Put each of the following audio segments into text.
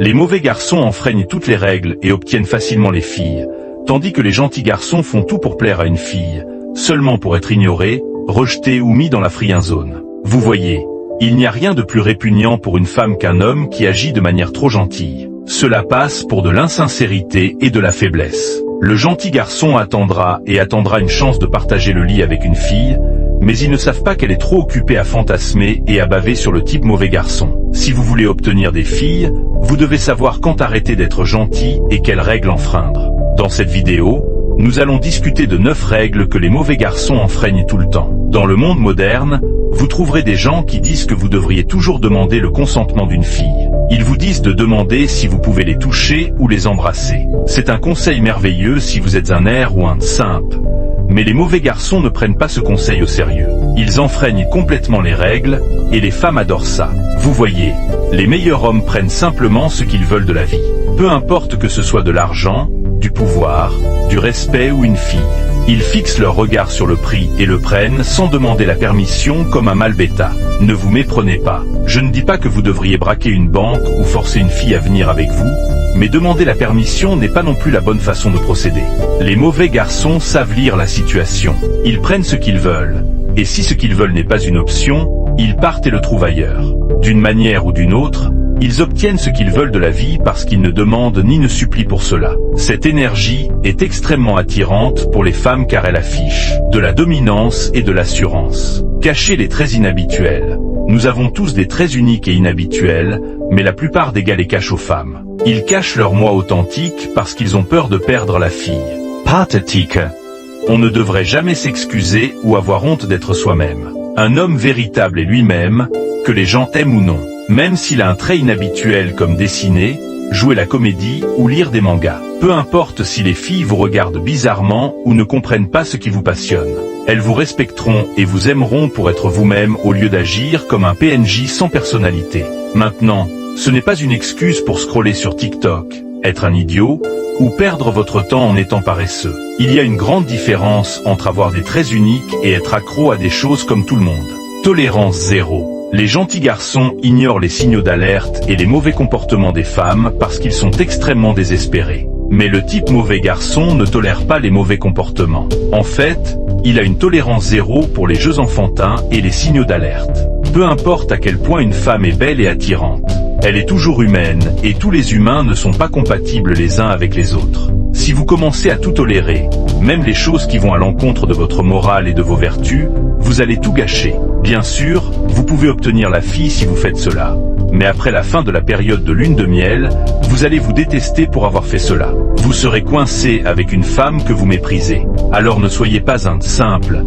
Les mauvais garçons enfreignent toutes les règles et obtiennent facilement les filles, tandis que les gentils garçons font tout pour plaire à une fille, seulement pour être ignorés, rejetés ou mis dans la friendzone. Vous voyez, il n'y a rien de plus répugnant pour une femme qu'un homme qui agit de manière trop gentille. Cela passe pour de l'insincérité et de la faiblesse. Le gentil garçon attendra une chance de partager le lit avec une fille, mais ils ne savent pas qu'elle est trop occupée à fantasmer et à baver sur le type mauvais garçon. Si vous voulez obtenir des filles, vous devez savoir quand arrêter d'être gentil et quelles règles enfreindre. Dans cette vidéo, nous allons discuter de 9 règles que les mauvais garçons enfreignent tout le temps. Dans le monde moderne, vous trouverez des gens qui disent que vous devriez toujours demander le consentement d'une fille. Ils vous disent de demander si vous pouvez les toucher ou les embrasser. C'est un conseil merveilleux si vous êtes un air ou un simp. Mais les mauvais garçons ne prennent pas ce conseil au sérieux. Ils enfreignent complètement les règles, et les femmes adorent ça. Vous voyez, les meilleurs hommes prennent simplement ce qu'ils veulent de la vie. Peu importe que ce soit de l'argent, du pouvoir, du respect ou une fille. Ils fixent leur regard sur le prix et le prennent sans demander la permission comme un mâle bêta. Ne vous méprenez pas. Je ne dis pas que vous devriez braquer une banque ou forcer une fille à venir avec vous, mais demander la permission n'est pas non plus la bonne façon de procéder. Les mauvais garçons savent lire la situation. Ils prennent ce qu'ils veulent, et si ce qu'ils veulent n'est pas une option, ils partent et le trouvent ailleurs. D'une manière ou d'une autre, ils obtiennent ce qu'ils veulent de la vie parce qu'ils ne demandent ni ne supplient pour cela. Cette énergie est extrêmement attirante pour les femmes car elle affiche de la dominance et de l'assurance. Cachez les traits inhabituels. Nous avons tous des traits uniques et inhabituels, mais la plupart des gars les cachent aux femmes. Ils cachent leur moi authentique parce qu'ils ont peur de perdre la fille. Pathétique. On ne devrait jamais s'excuser ou avoir honte d'être soi-même. Un homme véritable est lui-même, que les gens t'aiment ou non. Même s'il a un trait inhabituel comme dessiner, jouer la comédie ou lire des mangas. Peu importe si les filles vous regardent bizarrement ou ne comprennent pas ce qui vous passionne. Elles vous respecteront et vous aimeront pour être vous-même au lieu d'agir comme un PNJ sans personnalité. Maintenant, ce n'est pas une excuse pour scroller sur TikTok, être un idiot, ou perdre votre temps en étant paresseux. Il y a une grande différence entre avoir des traits uniques et être accro à des choses comme tout le monde. Tolérance zéro. Les gentils garçons ignorent les signaux d'alerte et les mauvais comportements des femmes parce qu'ils sont extrêmement désespérés. Mais le type mauvais garçon ne tolère pas les mauvais comportements. En fait, il a une tolérance zéro pour les jeux enfantins et les signaux d'alerte. Peu importe à quel point une femme est belle et attirante, elle est toujours humaine et tous les humains ne sont pas compatibles les uns avec les autres. Si vous commencez à tout tolérer, même les choses qui vont à l'encontre de votre morale et de vos vertus, vous allez tout gâcher. Bien sûr, vous pouvez obtenir la fille si vous faites cela. Mais après la fin de la période de lune de miel, vous allez vous détester pour avoir fait cela. Vous serez coincé avec une femme que vous méprisez. Alors ne soyez pas un simple,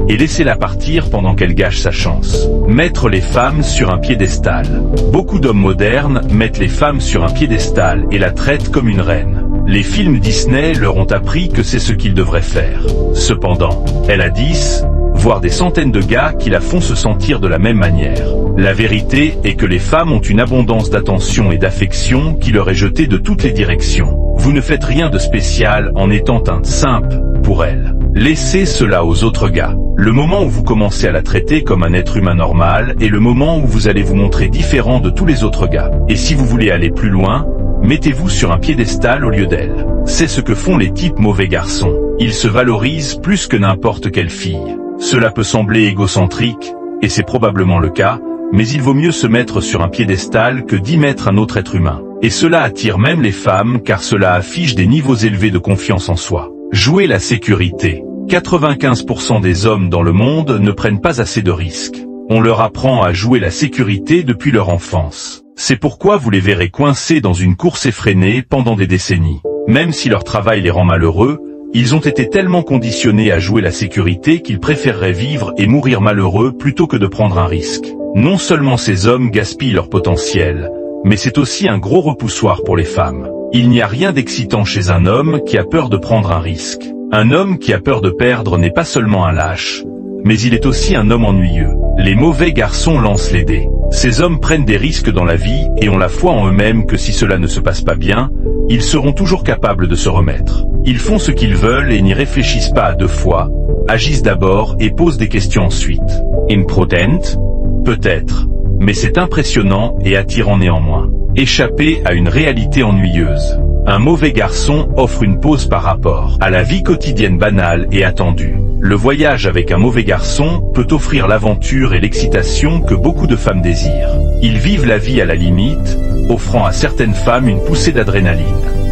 et laissez-la partir pendant qu'elle gâche sa chance. Mettre les femmes sur un piédestal. Beaucoup d'hommes modernes mettent les femmes sur un piédestal et la traitent comme une reine. Les films Disney leur ont appris que c'est ce qu'ils devraient faire. Cependant, elle a 10, voire des centaines de gars qui la font se sentir de la même manière. La vérité est que les femmes ont une abondance d'attention et d'affection qui leur est jetée de toutes les directions. Vous ne faites rien de spécial en étant un simp pour elles. Laissez cela aux autres gars. Le moment où vous commencez à la traiter comme un être humain normal est le moment où vous allez vous montrer différent de tous les autres gars. Et si vous voulez aller plus loin, mettez-vous sur un piédestal au lieu d'elle. C'est ce que font les types mauvais garçons. Ils se valorisent plus que n'importe quelle fille. Cela peut sembler égocentrique, et c'est probablement le cas, mais il vaut mieux se mettre sur un piédestal que d'y mettre un autre être humain. Et cela attire même les femmes car cela affiche des niveaux élevés de confiance en soi. Jouer la sécurité. 95% des hommes dans le monde ne prennent pas assez de risques. On leur apprend à jouer la sécurité depuis leur enfance. C'est pourquoi vous les verrez coincés dans une course effrénée pendant des décennies. Même si leur travail les rend malheureux, ils ont été tellement conditionnés à jouer la sécurité qu'ils préféreraient vivre et mourir malheureux plutôt que de prendre un risque. Non seulement ces hommes gaspillent leur potentiel, mais c'est aussi un gros repoussoir pour les femmes. Il n'y a rien d'excitant chez un homme qui a peur de prendre un risque. Un homme qui a peur de perdre n'est pas seulement un lâche, mais il est aussi un homme ennuyeux. Les mauvais garçons lancent les dés. Ces hommes prennent des risques dans la vie et ont la foi en eux-mêmes que si cela ne se passe pas bien, ils seront toujours capables de se remettre. Ils font ce qu'ils veulent et n'y réfléchissent pas à 2 fois, agissent d'abord et posent des questions ensuite. Imprudent? Peut-être, mais c'est impressionnant et attirant néanmoins. Échapper à une réalité ennuyeuse. Un mauvais garçon offre une pause par rapport à la vie quotidienne banale et attendue. Le voyage avec un mauvais garçon peut offrir l'aventure et l'excitation que beaucoup de femmes désirent. Ils vivent la vie à la limite, offrant à certaines femmes une poussée d'adrénaline.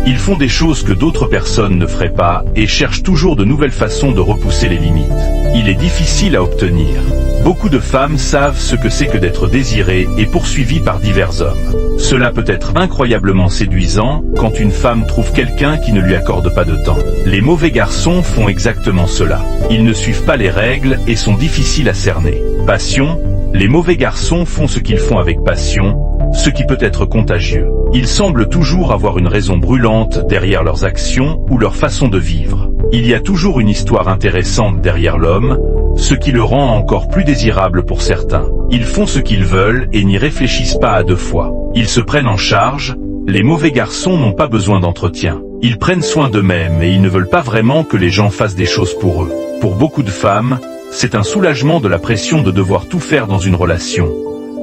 Ils font des choses que d'autres personnes ne feraient pas et cherchent toujours de nouvelles façons de repousser les limites. Il est difficile à obtenir. Beaucoup de femmes savent ce que c'est que d'être désirées et poursuivies par divers hommes. Cela peut être incroyablement séduisant quand une femme trouve quelqu'un qui ne lui accorde pas de temps. Les mauvais garçons font exactement cela. Ils ne suivent pas les règles et sont difficiles à cerner. Passion. Les mauvais garçons font ce qu'ils font avec passion, ce qui peut être contagieux. Ils semblent toujours avoir une raison brûlante derrière leurs actions ou leur façon de vivre. Il y a toujours une histoire intéressante derrière l'homme, ce qui le rend encore plus désirable pour certains. Ils font ce qu'ils veulent et n'y réfléchissent pas à deux fois. Ils se prennent en charge. Les mauvais garçons n'ont pas besoin d'entretien. Ils prennent soin d'eux-mêmes et ils ne veulent pas vraiment que les gens fassent des choses pour eux. Pour beaucoup de femmes, c'est un soulagement de la pression de devoir tout faire dans une relation.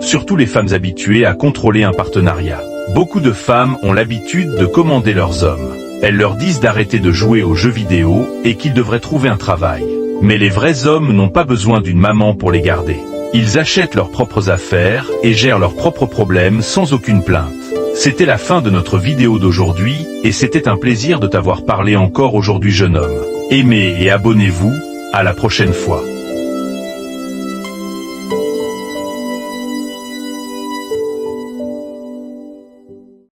Surtout les femmes habituées à contrôler un partenariat. Beaucoup de femmes ont l'habitude de commander leurs hommes. Elles leur disent d'arrêter de jouer aux jeux vidéo et qu'ils devraient trouver un travail. Mais les vrais hommes n'ont pas besoin d'une maman pour les garder. Ils achètent leurs propres affaires et gèrent leurs propres problèmes sans aucune plainte. C'était la fin de notre vidéo d'aujourd'hui et c'était un plaisir de t'avoir parlé encore aujourd'hui jeune homme. Aimez et abonnez-vous, à la prochaine fois.